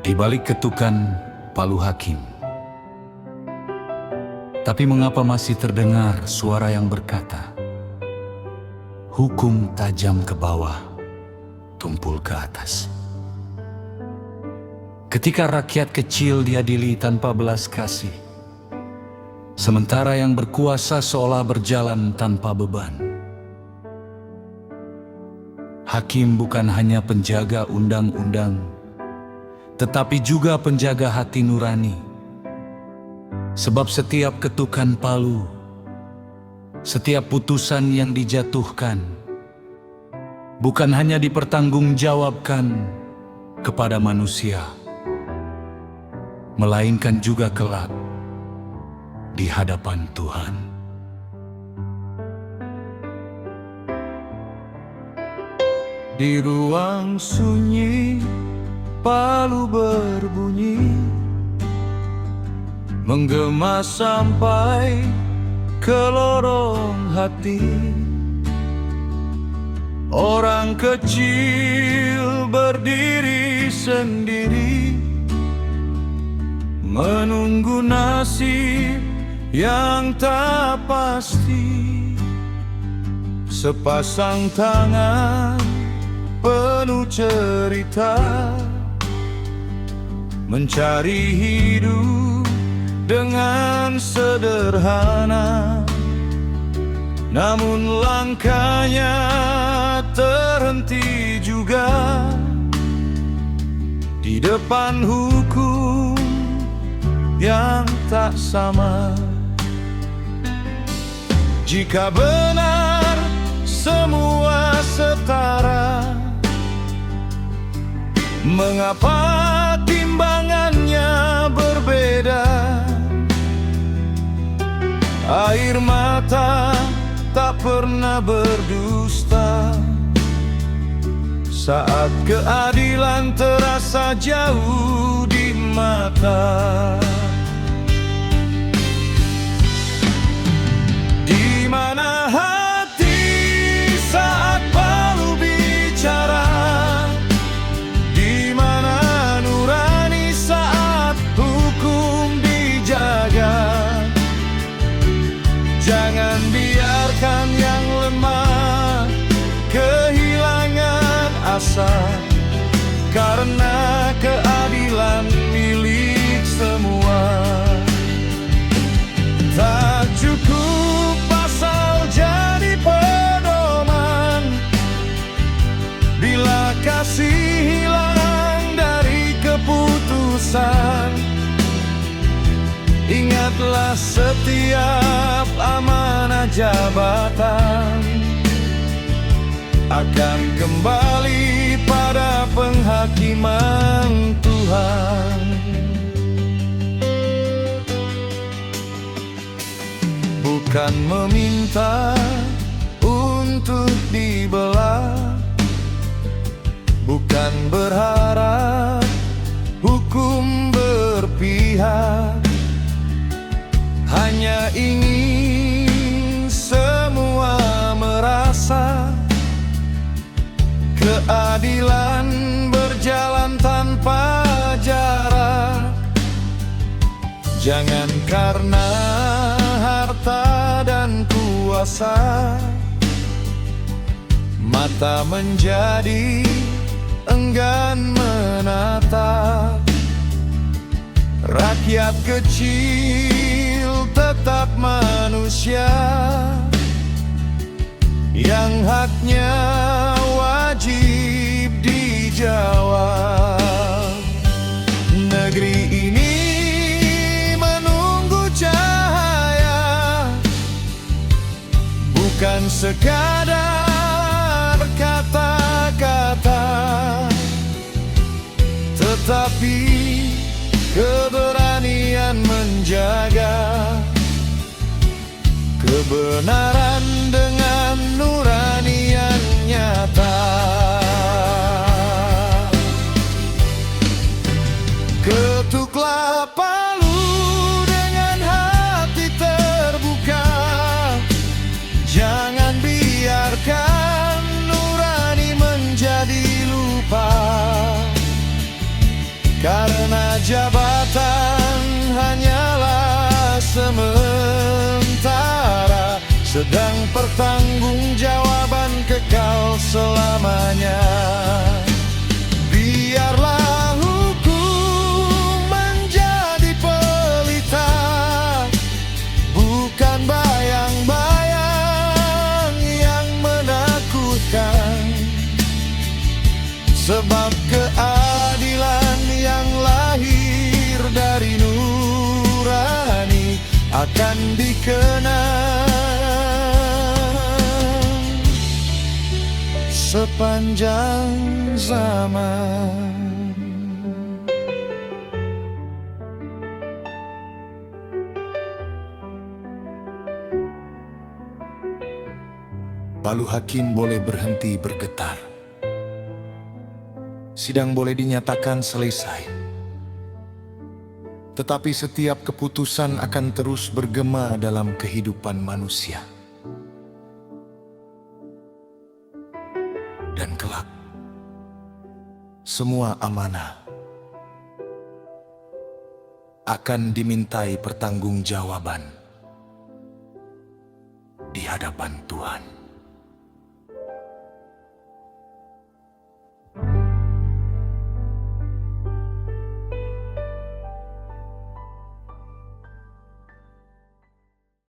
Di balik ketukan palu hakim, tapi mengapa masih terdengar suara yang berkata, hukum tajam ke bawah, tumpul ke atas. Ketika rakyat kecil diadili tanpa belas kasih, sementara yang berkuasa seolah berjalan tanpa beban. Hakim bukan hanya penjaga undang-undang, tetapi juga penjaga hati nurani. Sebab setiap ketukan palu, setiap putusan yang dijatuhkan, bukan hanya dipertanggungjawabkan kepada manusia, melainkan juga kelak di hadapan Tuhan. Di ruang sunyi, palu berbunyi, menggema sampai ke lorong hati. Orang kecil berdiri sendiri, menunggu nasib yang tak pasti. Sepasang tangan penuh cerita, mencari hidup dengan sederhana. Namun langkahnya terhenti juga di depan hukum yang tak sama. Jika benar semua setara, mengapa timbangannya berbeda? Air mata tak pernah berdusta saat keadilan terasa jauh di mata. Di mana hati saat palu bicara? Di mana nurani saat hukum dijaga? Jangan biarkan yang lemah kehilangan asa, karena keadilan milik semua. Tak cukup pasal jadi pedoman bila kasih hilang dari keputusan. Ingatlah setiap amanah jabatan akan kembali pada penghakiman Tuhan. Bukan meminta untuk dibelah, bukan berharap hukum berpihak, hanya ingin semua merasa keadilan berjalan tanpa jarak. Jangan karena harta dan kuasa mata menjadi enggan menatap. Rakyat kecil tetap manusia yang haknya wajib dijawab. Negeri ini menunggu cahaya, bukan sekadar kata-kata, tetapi keberanian menjaga kebenaran dengan nurani yang nyata. Ketuklah palu dengan hati terbuka, jangan biarkan nurani menjadi lupa, karena jabatan hanyalah sementara, sedang pertanggungjawaban kekal selamanya. Biarlah hukum menjadi pelita, bukan bayang-bayang yang menakutkan. Sebab keadilan yang lahir dari nurani akan dikenang sepanjang zaman. Palu hakim boleh berhenti bergetar, sidang boleh dinyatakan selesai, tetapi setiap keputusan akan terus bergema dalam kehidupan manusia. Dan kelak, semua amanah akan dimintai pertanggungjawaban di hadapan Tuhan.